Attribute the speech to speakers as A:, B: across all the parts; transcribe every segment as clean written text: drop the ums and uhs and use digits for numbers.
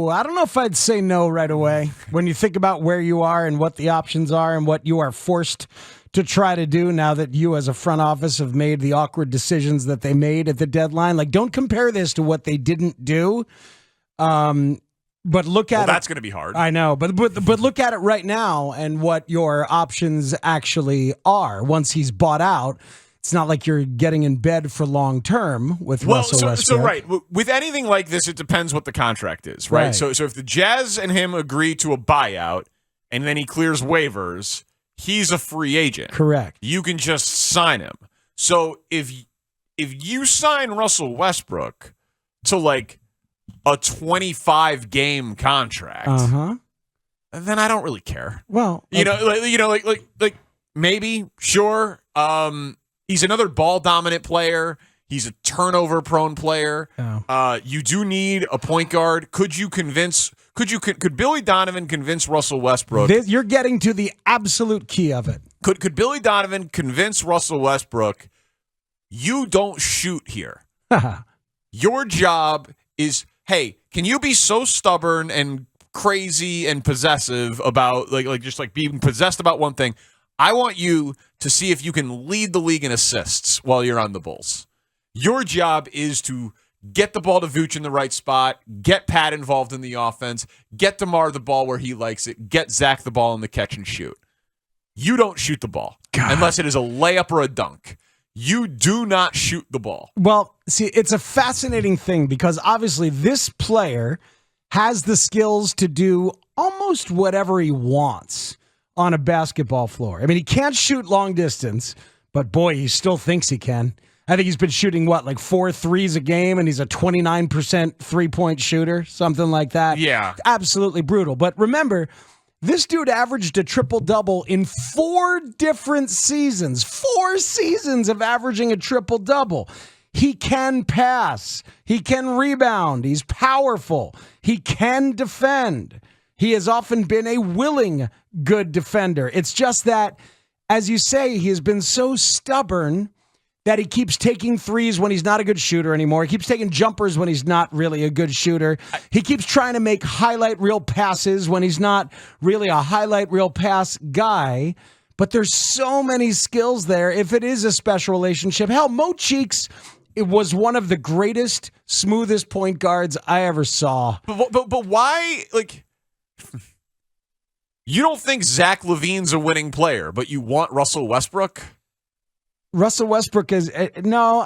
A: I don't know if I'd say no right away. When you think about where you are and what the options are and what you are forced to try to do now that you as a front office have made the awkward decisions that they made at the deadline. Like, don't compare this to what they didn't do. But look at
B: that's going to be hard.
A: I know, but look at it right now and what your options actually are. Once he's bought out, it's not like you're getting in bed for long term with Russell Westbrook.
B: So right, with anything like this, it depends what the contract is, right? So if the Jazz and him agree to a buyout and then he clears waivers, he's a free agent.
A: Correct.
B: You can just sign him. So if you sign Russell Westbrook to like a 25-game contract, then I don't really care.
A: Well,
B: like maybe, sure. He's another ball-dominant player. He's a turnover-prone player.
A: Oh.
B: You do need a point guard. Could Billy Donovan convince Russell Westbrook?
A: You're getting to the absolute key of it.
B: Could Billy Donovan convince Russell Westbrook, you don't shoot here? Your job is, hey, can you be so stubborn and crazy and possessive about just being possessed about one thing? I want you to see if you can lead the league in assists while you're on the Bulls. Your job is to get the ball to Vooch in the right spot, get Pat involved in the offense, get DeMar the ball where he likes it, get Zach the ball in the catch and shoot. You don't shoot the ball unless it is a layup or a dunk. You do not shoot the ball.
A: Well, see, it's a fascinating thing because obviously this player has the skills to do almost whatever he wants on a basketball floor. I mean, he can't shoot long distance, but boy, he still thinks he can. I think he's been shooting, 4 threes a game, and he's a 29% three-point shooter, something like that.
B: Yeah.
A: Absolutely brutal. But remember, this dude averaged a triple-double in 4 different seasons. 4 seasons of averaging a triple-double. He can pass. He can rebound. He's powerful. He can defend. He has often been a willing good defender. It's just that, as you say, he has been so stubborn that he keeps taking threes when he's not a good shooter anymore. He keeps taking jumpers when he's not really a good shooter. He keeps trying to make highlight reel passes when he's not really a highlight reel pass guy. But there's so many skills there. If it is a special relationship, hell, Mo Cheeks, it was one of the greatest, smoothest point guards I ever saw.
B: But why, you don't think Zach LaVine's a winning player, but you want Russell Westbrook?
A: Russell Westbrook is no.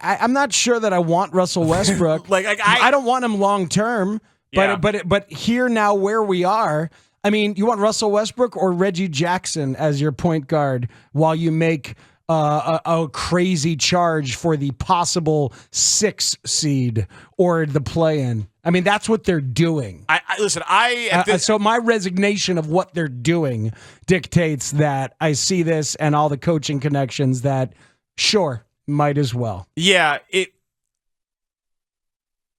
A: I'm not sure that I want Russell Westbrook. I don't want him long term. But here now where we are, I mean, you want Russell Westbrook or Reggie Jackson as your point guard while you make a crazy charge for the possible 6 seed or the play-in. I mean, that's what they're doing. So my resignation of what they're doing dictates that I see this and all the coaching connections that, sure, might as well.
B: Yeah,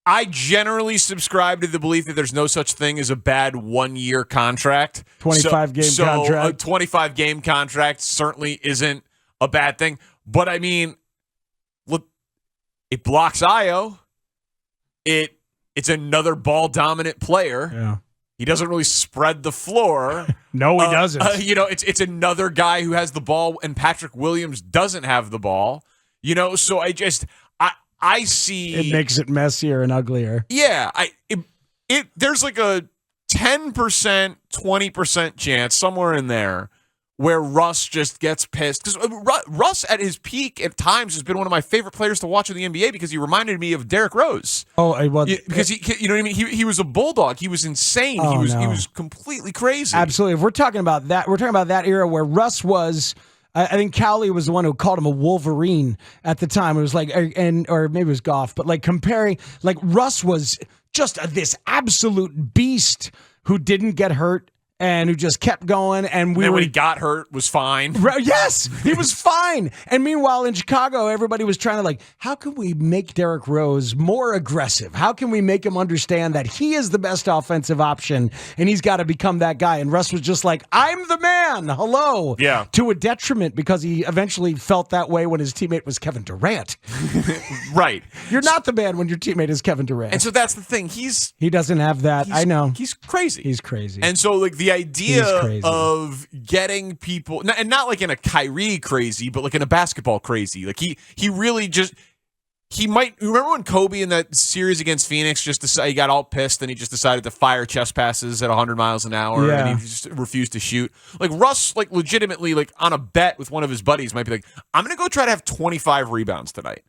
B: I generally subscribe to the belief that there's no such thing as a bad 1-year contract.
A: 25-game contract.
B: A 25-game contract certainly isn't a bad thing. But, I mean, look, it blocks Io. It's another ball-dominant player.
A: Yeah.
B: He doesn't really spread the floor.
A: No, he doesn't.
B: It's another guy who has the ball, and Patrick Williams doesn't have the ball. So I see
A: it makes it messier and uglier.
B: Yeah, there's like a 10%, 20% chance somewhere in there where Russ just gets pissed. Because Russ at his peak at times has been one of my favorite players to watch in the NBA because he reminded me of Derrick Rose.
A: Oh, well,
B: because he, you know what I mean? He was a bulldog. He was insane.
A: Oh,
B: he was completely crazy.
A: Absolutely. If we're talking about that, we're talking about that era where Russ was. I think Cowley was the one who called him a Wolverine at the time. It was or maybe it was Goff, but comparing, Russ was just this absolute beast who didn't get hurt and who just kept going. And
B: when he got hurt, was fine.
A: Yes, he was fine. And meanwhile, in Chicago, everybody was trying to how can we make Derrick Rose more aggressive? How can we make him understand that he is the best offensive option and he's got to become that guy? And Russ was just like, I'm the man. Hello.
B: Yeah.
A: To a detriment, because he eventually felt that way when his teammate was Kevin Durant.
B: Right.
A: You're not the man when your teammate is Kevin Durant.
B: And so that's the thing.
A: He doesn't have that. I know.
B: He's crazy.
A: He's crazy.
B: And so the idea of getting people, and not like in a Kyrie crazy, but like in a basketball crazy. Like he really just, he might, remember when Kobe in that series against Phoenix he got all pissed and he just decided to fire chest passes at 100 miles an hour and he just refused to shoot. Like Russ, legitimately, on a bet with one of his buddies might be like, I'm going to go try to have 25 rebounds tonight.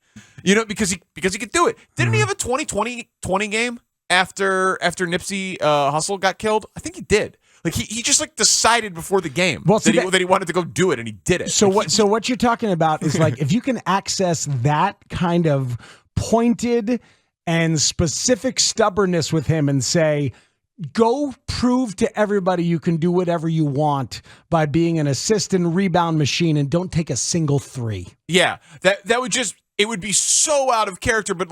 B: Because he could do it. Didn't he have a 20-20 game after Nipsey Hussle got killed? I think he did. He just decided before the game that he wanted to go do it, and he did it.
A: So what you're talking about is if you can access that kind of pointed and specific stubbornness with him and say, go prove to everybody you can do whatever you want by being an assist and rebound machine and don't take a single three.
B: Yeah, that would just, it would be so out of character, but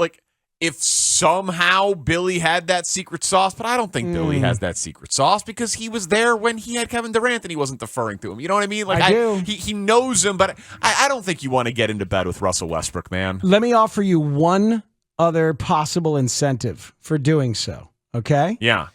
B: if somehow Billy had that secret sauce, but I don't think Billy has that secret sauce because he was there when he had Kevin Durant and he wasn't deferring to him. You know what I mean?
A: I do.
B: He knows him, but I don't think you want to get into bed with Russell Westbrook, man.
A: Let me offer you one other possible incentive for doing so, okay?
B: Yeah.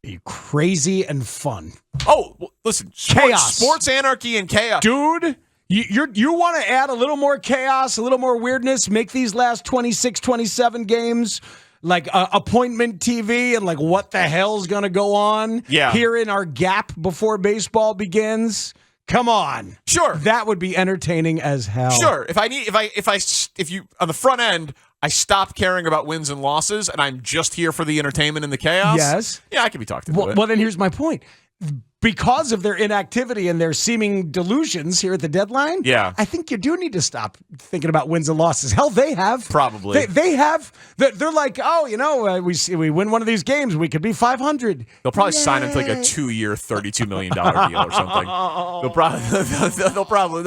A: Be crazy and fun.
B: Oh, well, listen.
A: Chaos.
B: Sports anarchy and chaos.
A: Dude. You want to add a little more chaos, a little more weirdness, make these last 26, 27 games like appointment TV and what the hell's going to go on here in our gap before baseball begins? Come on.
B: Sure.
A: That would be entertaining as hell.
B: Sure. If you on the front end, I stopped caring about wins and losses and I'm just here for the entertainment and the chaos.
A: Yes.
B: Yeah, I can be talked about.
A: Well, then here's my point. Because of their inactivity and their seeming delusions here at the deadline, I think you do need to stop thinking about wins and losses. Hell, they have.
B: Probably.
A: They have. They're like, we win one of these games, we could be 500.
B: They'll probably sign him to a 2-year, $32 million deal or something. They'll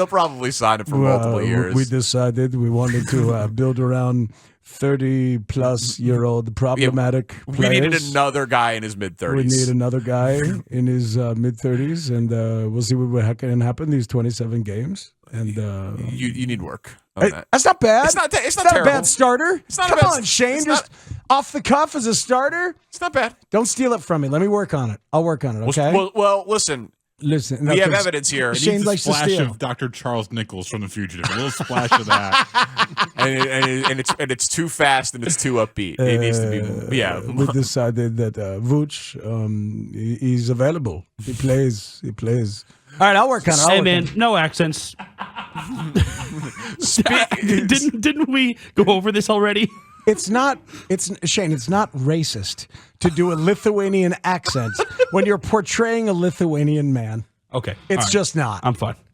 B: probably sign him for multiple years.
A: We decided we wanted to build around 30-plus-year-old problematic players.
B: We needed another guy in his mid-30s.
A: We need another guy in his mid-30s, and we'll see what can happen these 27 games. And
B: you need work on that.
A: That's not bad.
B: It's not
A: a bad starter. Come on, Shane. Just off the cuff as a starter.
B: It's not bad.
A: Don't steal it from me. Let me work on it. I'll work on it, okay?
B: Well, listen.
A: Listen,
B: we have evidence here.
A: Shane likes to steal.
C: Splash of Dr. Charles Nichols from The Fugitive. A little splash of that,
B: and it's too fast and it's too upbeat. It needs to be. Yeah,
A: we decided that Vooch, he's available. He plays. All right, I'll work on it.
D: Hey man, no accents. Didn't we go over this already?
A: It's not racist to do a Lithuanian accent when you're portraying a Lithuanian man.
D: Okay.
A: It's just not.
D: I'm fine.